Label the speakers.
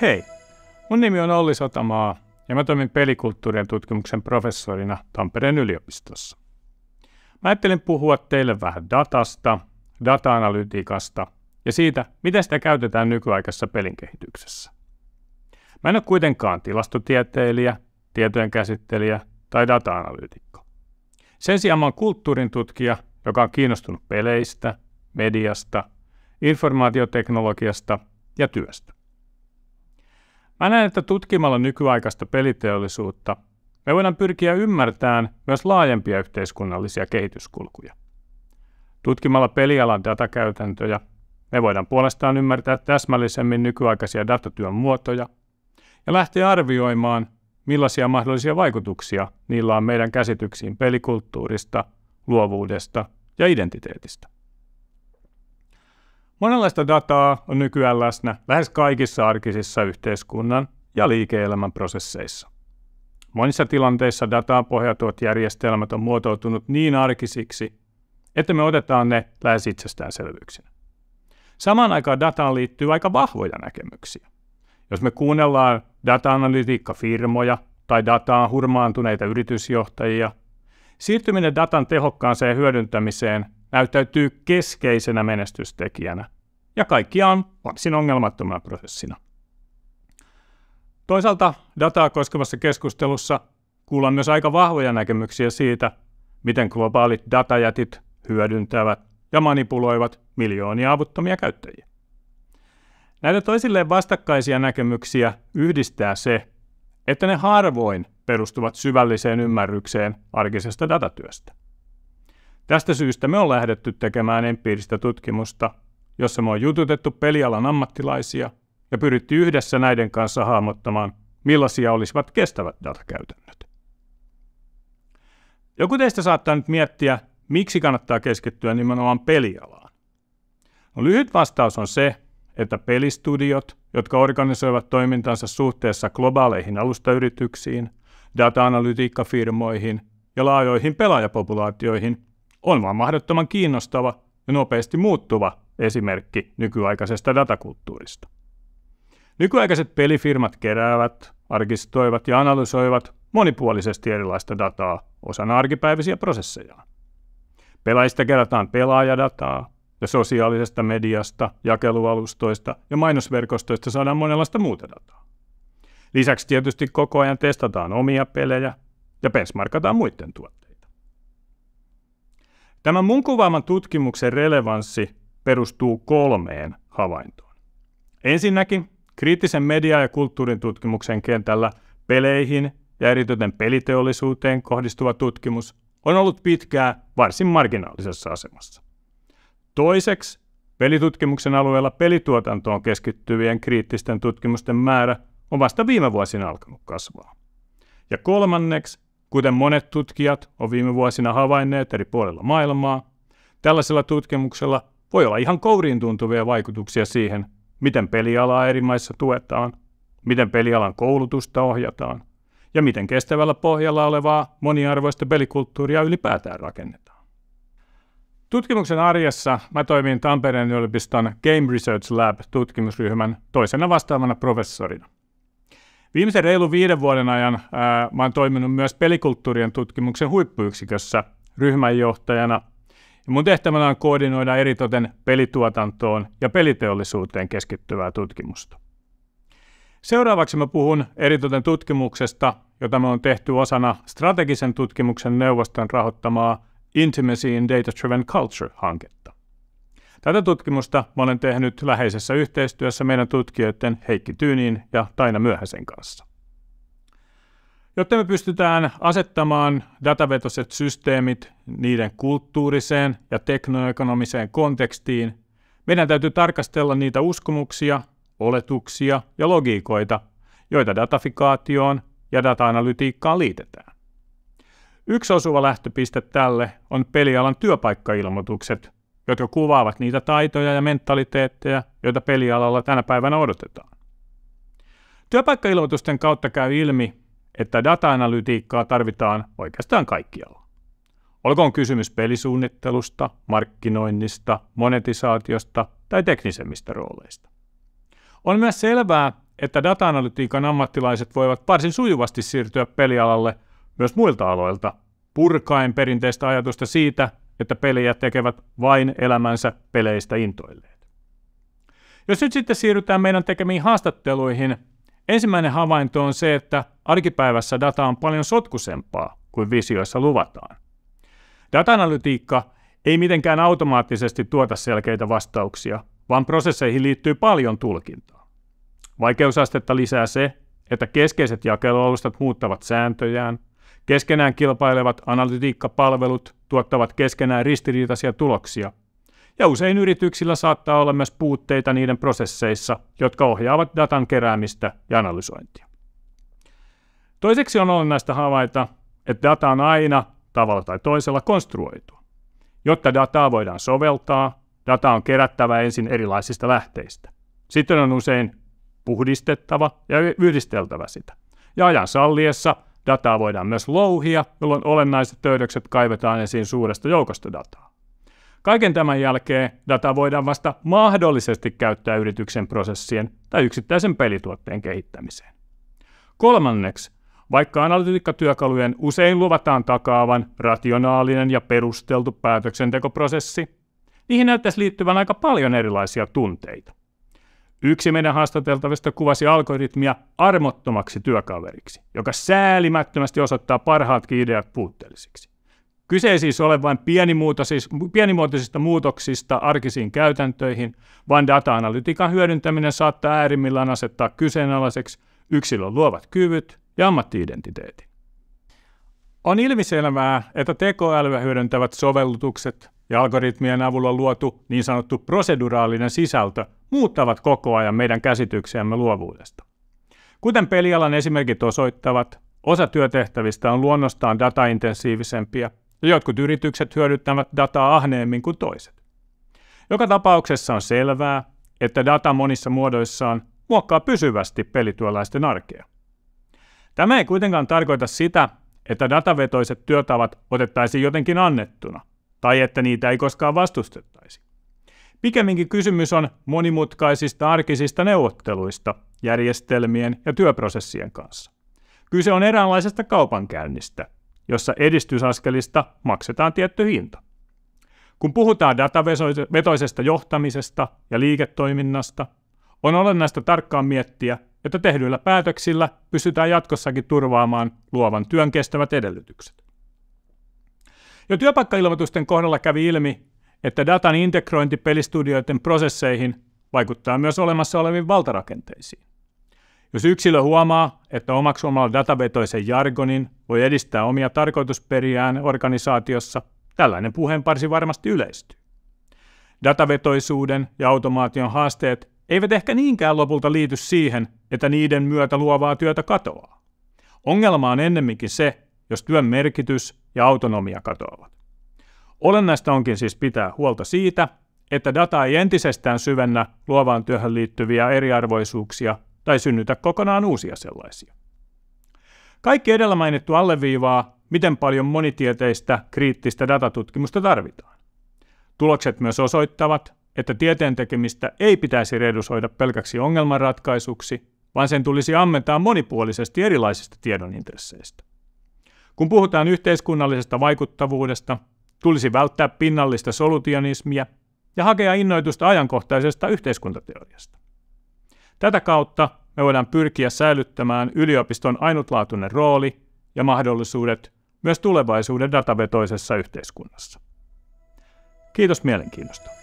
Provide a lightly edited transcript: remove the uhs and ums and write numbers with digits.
Speaker 1: Hei, mun nimi on Olli Sotamaa ja mä toimin pelikulttuurien tutkimuksen professorina Tampereen yliopistossa. Mä ajattelin puhua teille vähän datasta, data-analytiikasta ja siitä, miten sitä käytetään nykyaikaisessa pelin kehityksessä. Mä en ole kuitenkaan tilastotieteilijä, tietojen käsittelijä tai data-analyytikko. Sen sijaan mä oon kulttuurin tutkija, joka on kiinnostunut peleistä, mediasta, informaatioteknologiasta ja työstä. Mä näen, että tutkimalla nykyaikaista peliteollisuutta me voidaan pyrkiä ymmärtämään myös laajempia yhteiskunnallisia kehityskulkuja. Tutkimalla pelialan datakäytäntöjä me voidaan puolestaan ymmärtää täsmällisemmin nykyaikaisia datatyön muotoja ja lähteä arvioimaan, millaisia mahdollisia vaikutuksia niillä on meidän käsityksiin pelikulttuurista, luovuudesta ja identiteetistä. Monenlaista dataa on nykyään läsnä lähes kaikissa arkisissa yhteiskunnan ja liike-elämän prosesseissa. Monissa tilanteissa dataan pohjautuvat järjestelmät on muotoutunut niin arkisiksi, että me otetaan ne lähes itsestäänselvyyksinä. Samaan aikaan dataan liittyy aika vahvoja näkemyksiä. Jos me kuunnellaan data-analytiikkafirmoja tai dataan hurmaantuneita yritysjohtajia, siirtyminen datan tehokkaaseen hyödyntämiseen näyttäytyy keskeisenä menestystekijänä ja kaikkiaan varsin ongelmattomana prosessina. Toisaalta dataa koskevassa keskustelussa kuullaan myös aika vahvoja näkemyksiä siitä, miten globaalit datajätit hyödyntävät ja manipuloivat miljoonia avuttomia käyttäjiä. Näitä toisilleen vastakkaisia näkemyksiä yhdistää se, että ne harvoin perustuvat syvälliseen ymmärrykseen arkisesta datatyöstä. Tästä syystä me on lähdetty tekemään empiiristä tutkimusta, jossa me on jututettu pelialan ammattilaisia ja pyritty yhdessä näiden kanssa hahmottamaan, millaisia olisivat kestävät datakäytännöt. Joku teistä saattaa nyt miettiä, miksi kannattaa keskittyä nimenomaan pelialaan. No, lyhyt vastaus on se, että pelistudiot, jotka organisoivat toimintansa suhteessa globaaleihin alustayrityksiin, data-analytiikkafirmoihin ja laajoihin pelaajapopulaatioihin, on vaan mahdottoman kiinnostava ja nopeasti muuttuva esimerkki nykyaikaisesta datakulttuurista. Nykyaikaiset pelifirmat keräävät, arkistoivat ja analysoivat monipuolisesti erilaista dataa osana arkipäiväisiä prosessejaan. Pelaajista kerätään pelaajadataa ja sosiaalisesta mediasta, jakelualustoista ja mainosverkostoista saadaan monenlaista muuta dataa. Lisäksi tietysti koko ajan testataan omia pelejä ja benchmarkataan muiden tuotteita. Tämän mun kuvaaman tutkimuksen relevanssi perustuu 3 havaintoon. Ensinnäkin kriittisen media- ja kulttuurin tutkimuksen kentällä peleihin ja eritoten peliteollisuuteen kohdistuva tutkimus on ollut pitkään varsin marginaalisessa asemassa. Toiseksi pelitutkimuksen alueella pelituotantoon keskittyvien kriittisten tutkimusten määrä on vasta viime vuosina alkanut kasvaa. Ja kolmanneksi, kuten monet tutkijat on viime vuosina havainneet eri puolilla maailmaa, tällaisella tutkimuksella voi olla ihan kouriin tuntuvia vaikutuksia siihen, miten pelialaa eri maissa tuetaan, miten pelialan koulutusta ohjataan ja miten kestävällä pohjalla olevaa moniarvoista pelikulttuuria ylipäätään rakennetaan. Tutkimuksen arjessa mä toimin Tampereen yliopiston Game Research Lab-tutkimusryhmän toisena vastaavana professorina. Viimeisen reilun 5 vuoden ajan mä oon toiminut myös pelikulttuurien tutkimuksen huippuyksikössä ryhmänjohtajana. Ja mun tehtävänä on koordinoida eritoten pelituotantoon ja peliteollisuuteen keskittyvää tutkimusta. Seuraavaksi mä puhun eritoten tutkimuksesta, jota me on tehty osana strategisen tutkimuksen neuvoston rahoittamaa Intimacy in Data-Driven Culture-hanketta. Tätä tutkimusta mä olen tehnyt läheisessä yhteistyössä meidän tutkijoiden Heikki Tyynin ja Taina Myöhäsen kanssa. Jotta me pystytään asettamaan datavetoiset systeemit niiden kulttuuriseen ja teknoekonomiseen kontekstiin, meidän täytyy tarkastella niitä uskomuksia, oletuksia ja logiikoita, joita datafikaatioon ja data-analytiikkaan liitetään. Yksi osuva lähtöpiste tälle on pelialan työpaikkailmoitukset, jotka kuvaavat niitä taitoja ja mentaliteetteja, joita pelialalla tänä päivänä odotetaan. Työpaikkailmoitusten kautta käy ilmi, että data-analytiikkaa tarvitaan oikeastaan kaikkialla. Olkoon kysymys pelisuunnittelusta, markkinoinnista, monetisaatiosta tai teknisemmistä rooleista. On myös selvää, että data-analytiikan ammattilaiset voivat varsin sujuvasti siirtyä pelialalle myös muilta aloilta, purkaen perinteistä ajatusta siitä, että pelejä tekevät vain elämänsä peleistä intoilleet. Jos nyt sitten siirrytään meidän tekemiin haastatteluihin, ensimmäinen havainto on se, että arkipäivässä data on paljon sotkusempaa kuin visioissa luvataan. Data-analytiikka ei mitenkään automaattisesti tuota selkeitä vastauksia, vaan prosesseihin liittyy paljon tulkintaa. Vaikeusastetta lisää se, että keskeiset jakelualustat muuttavat sääntöjään, keskenään kilpailevat analytiikkapalvelut tuottavat keskenään ristiriitaisia tuloksia, ja usein yrityksillä saattaa olla myös puutteita niiden prosesseissa, jotka ohjaavat datan keräämistä ja analysointia. Toiseksi on olennaista havaita, että data on aina tavalla tai toisella konstruoitua. Jotta dataa voidaan soveltaa, data on kerättävä ensin erilaisista lähteistä. Sitten on usein puhdistettava ja yhdisteltävä sitä. Ja ajan salliessa dataa voidaan myös louhia, jolloin olennaiset löydökset kaivetaan esiin suuresta joukosta dataa. Kaiken tämän jälkeen dataa voidaan vasta mahdollisesti käyttää yrityksen prosessien tai yksittäisen pelituotteen kehittämiseen. Kolmanneksi, vaikka analytiikkatyökalujen usein luvataan takaavan rationaalinen ja perusteltu päätöksentekoprosessi, niihin näyttäisi liittyvän aika paljon erilaisia tunteita. Yksi meidän haastateltavista kuvasi algoritmia armottomaksi työkaveriksi, joka säälimättömästi osoittaa parhaatkin ideat puutteellisiksi. Kyse ei siis ole vain pienimuotoisista muutoksista arkisiin käytäntöihin, vaan data-analytiikan hyödyntäminen saattaa äärimmillään asettaa kyseenalaiseksi yksilön luovat kyvyt ja ammatti-identiteetin. On ilmiselvää, että tekoälyä hyödyntävät sovellutukset ja algoritmien avulla luotu niin sanottu proseduraalinen sisältö muuttavat koko ajan meidän käsityksiämme luovuudesta. Kuten pelialan esimerkit osoittavat, osa työtehtävistä on luonnostaan dataintensiivisempiä ja jotkut yritykset hyödyntävät dataa ahneemmin kuin toiset. Joka tapauksessa on selvää, että data monissa muodoissaan muokkaa pysyvästi pelityöläisten arkea. Tämä ei kuitenkaan tarkoita sitä, että datavetoiset työtavat otettaisiin jotenkin annettuna, tai että niitä ei koskaan vastustettaisi. Pikemminkin kysymys on monimutkaisista arkisista neuvotteluista järjestelmien ja työprosessien kanssa. Kyse on eräänlaisesta kaupankäynnistä, jossa edistysaskelista maksetaan tietty hinta. Kun puhutaan datavetoisesta johtamisesta ja liiketoiminnasta, on olennaista tarkkaan miettiä, että tehdyillä päätöksillä pystytään jatkossakin turvaamaan luovan työn kestävät edellytykset. Jo työpaikkailmoitusten kohdalla kävi ilmi, että datan integrointi pelistudioiden prosesseihin vaikuttaa myös olemassa oleviin valtarakenteisiin. Jos yksilö huomaa, että omaksumalla datavetoisen jargonin voi edistää omia tarkoitusperiään organisaatiossa, tällainen puheenparsi varmasti yleistyy. Datavetoisuuden ja automaation haasteet eivät ehkä niinkään lopulta liity siihen, että niiden myötä luovaa työtä katoaa. Ongelma on ennemminkin se, jos työn merkitys ja autonomia katoavat. Olennaista onkin siis pitää huolta siitä, että data ei entisestään syvennä luovaan työhön liittyviä eriarvoisuuksia tai synnytä kokonaan uusia sellaisia. Kaikki edellä mainittu alleviivaa, miten paljon monitieteistä kriittistä datatutkimusta tarvitaan. Tulokset myös osoittavat, että tieteen tekemistä ei pitäisi redusoida pelkäksi ongelmanratkaisuksi, vaan sen tulisi ammentaa monipuolisesti erilaisista tiedon intresseistä. Kun puhutaan yhteiskunnallisesta vaikuttavuudesta, tulisi välttää pinnallista solutionismia ja hakea innoitusta ajankohtaisesta yhteiskuntateoriasta. Tätä kautta me voidaan pyrkiä säilyttämään yliopiston ainutlaatuinen rooli ja mahdollisuudet myös tulevaisuuden datavetoisessa yhteiskunnassa. Kiitos mielenkiinnosta.